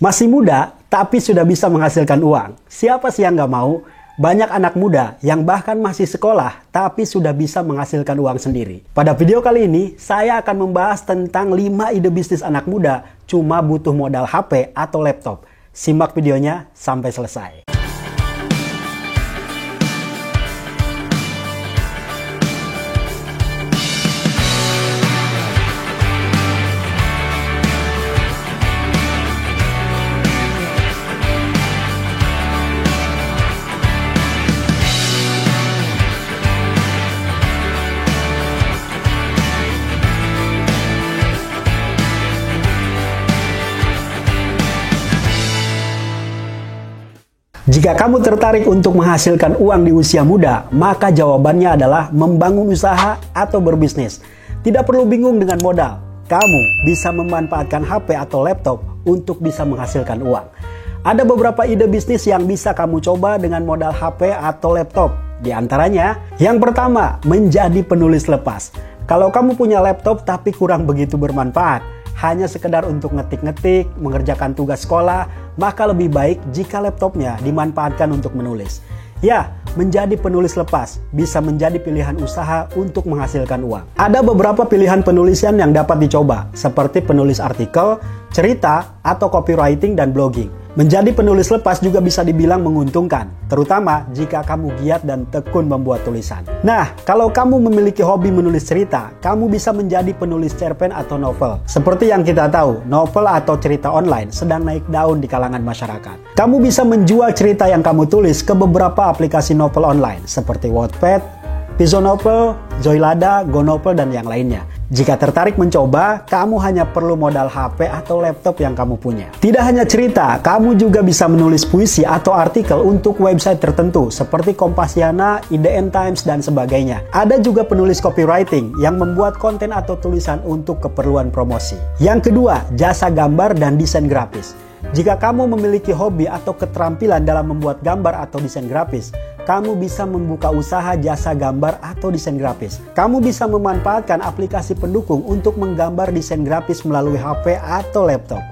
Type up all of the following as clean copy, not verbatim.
Masih muda, tapi sudah bisa menghasilkan uang. Siapa sih yang nggak mau? Banyak anak muda yang bahkan masih sekolah, tapi sudah bisa menghasilkan uang sendiri. Pada video kali ini, saya akan membahas tentang 5 ide bisnis anak muda cuma butuh modal HP atau laptop. Simak videonya sampai selesai. Jika kamu tertarik untuk menghasilkan uang di usia muda, maka jawabannya adalah membangun usaha atau berbisnis. Tidak perlu bingung dengan modal. Kamu bisa memanfaatkan HP atau laptop untuk bisa menghasilkan uang. Ada beberapa ide bisnis yang bisa kamu coba dengan modal HP atau laptop. Di antaranya, yang pertama, menjadi penulis lepas. Kalau kamu punya laptop tapi kurang begitu bermanfaat, hanya sekedar untuk ngetik-ngetik, mengerjakan tugas sekolah, maka lebih baik jika laptopnya dimanfaatkan untuk menulis. Ya, menjadi penulis lepas bisa menjadi pilihan usaha untuk menghasilkan uang. Ada beberapa pilihan penulisan yang dapat dicoba, seperti penulis artikel, cerita, atau copywriting dan blogging. Menjadi penulis lepas juga bisa dibilang menguntungkan, terutama jika kamu giat dan tekun membuat tulisan. Nah, kalau kamu memiliki hobi menulis cerita, kamu bisa menjadi penulis cerpen atau novel. Seperti yang kita tahu, novel atau cerita online sedang naik daun di kalangan masyarakat. Kamu bisa menjual cerita yang kamu tulis ke beberapa aplikasi novel online, seperti Wattpad, Pizzo Novel, Joylada, GoNovel, dan yang lainnya. Jika tertarik mencoba, kamu hanya perlu modal HP atau laptop yang kamu punya. Tidak hanya cerita, kamu juga bisa menulis puisi atau artikel untuk website tertentu seperti Kompasiana, IDN Times, dan sebagainya. Ada juga penulis copywriting yang membuat konten atau tulisan untuk keperluan promosi. Yang kedua, jasa gambar dan desain grafis. Jika kamu memiliki hobi atau keterampilan dalam membuat gambar atau desain grafis, kamu bisa membuka usaha jasa gambar atau desain grafis. Kamu bisa memanfaatkan aplikasi pendukung untuk menggambar desain grafis melalui HP atau laptop.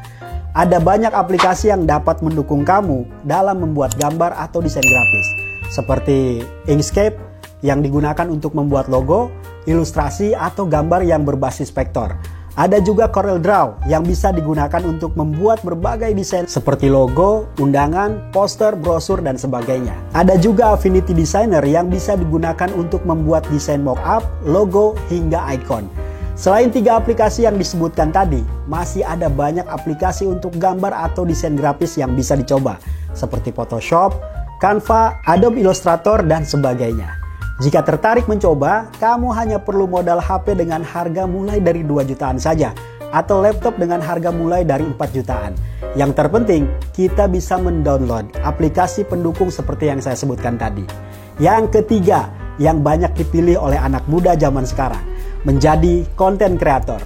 Ada banyak aplikasi yang dapat mendukung kamu dalam membuat gambar atau desain grafis, seperti Inkscape yang digunakan untuk membuat logo, ilustrasi, atau gambar yang berbasis vektor. Ada juga CorelDRAW yang bisa digunakan untuk membuat berbagai desain seperti logo, undangan, poster, brosur, dan sebagainya. Ada juga Affinity Designer yang bisa digunakan untuk membuat desain mockup, logo, hingga icon. Selain 3 aplikasi yang disebutkan tadi, masih ada banyak aplikasi untuk gambar atau desain grafis yang bisa dicoba, seperti Photoshop, Canva, Adobe Illustrator, dan sebagainya. Jika tertarik mencoba, kamu hanya perlu modal HP dengan harga mulai dari 2 jutaan saja, atau laptop dengan harga mulai dari 4 jutaan. Yang terpenting, kita bisa mendownload aplikasi pendukung seperti yang saya sebutkan tadi. Yang ketiga, yang banyak dipilih oleh anak muda zaman sekarang, menjadi konten kreator.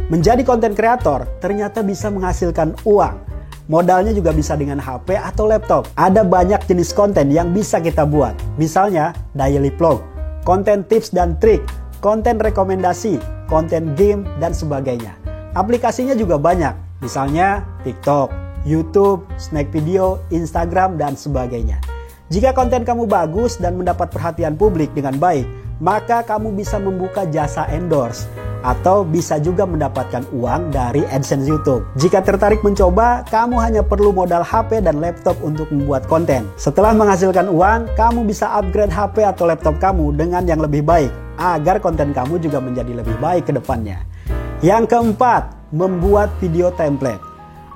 Menjadi konten kreator ternyata bisa menghasilkan uang. Modalnya juga bisa dengan HP atau laptop. Ada banyak jenis konten yang bisa kita buat. Misalnya, daily vlog, konten tips dan trik, konten rekomendasi, konten game, dan sebagainya. Aplikasinya juga banyak. Misalnya, TikTok, YouTube, Snack Video, Instagram, dan sebagainya. Jika konten kamu bagus dan mendapat perhatian publik dengan baik, maka kamu bisa membuka jasa endorse atau bisa juga mendapatkan uang dari AdSense YouTube. Jika tertarik mencoba, kamu hanya perlu modal HP dan laptop untuk membuat konten. Setelah menghasilkan uang, kamu bisa upgrade HP atau laptop kamu dengan yang lebih baik agar konten kamu juga menjadi lebih baik ke depannya. Yang keempat, membuat video template.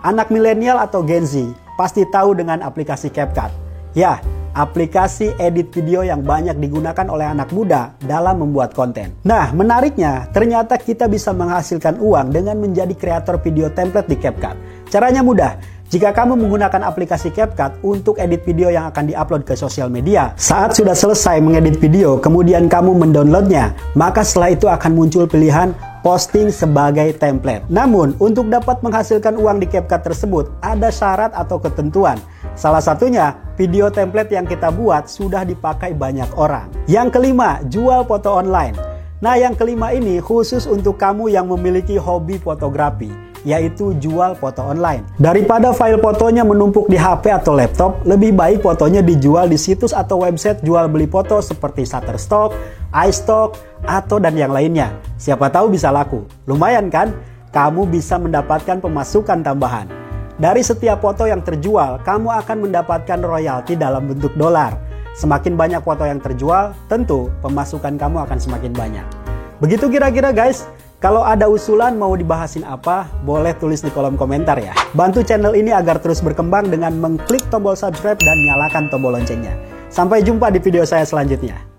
Anak milenial atau Gen Z pasti tahu dengan aplikasi CapCut. Ya, aplikasi edit video yang banyak digunakan oleh anak muda dalam membuat konten. Nah, menariknya, ternyata kita bisa menghasilkan uang dengan menjadi kreator video template di CapCut. Caranya mudah. Jika kamu menggunakan aplikasi CapCut untuk edit video yang akan diupload ke sosial media, saat sudah selesai mengedit video, kemudian kamu mendownloadnya, maka setelah itu akan muncul pilihan posting sebagai template. Namun, untuk dapat menghasilkan uang di CapCut tersebut, ada syarat atau ketentuan. Salah satunya, video template yang kita buat sudah dipakai banyak orang. Yang kelima, jual foto online. Nah, yang kelima ini khusus untuk kamu yang memiliki hobi fotografi. yaitu jual foto online. Daripada file fotonya menumpuk di HP atau laptop, lebih baik fotonya dijual di situs atau website jual beli foto seperti Shutterstock, iStock, atau dan yang lainnya. Siapa tahu bisa laku. Lumayan kan? Kamu bisa mendapatkan pemasukan tambahan. Dari setiap foto yang terjual, kamu akan mendapatkan royalti dalam bentuk dolar. Semakin banyak foto yang terjual, tentu pemasukan kamu akan semakin banyak. Begitu kira-kira guys. Kalau ada usulan mau dibahasin apa, boleh tulis di kolom komentar ya. Bantu channel ini agar terus berkembang dengan mengklik tombol subscribe dan nyalakan tombol loncengnya. Sampai jumpa di video saya selanjutnya.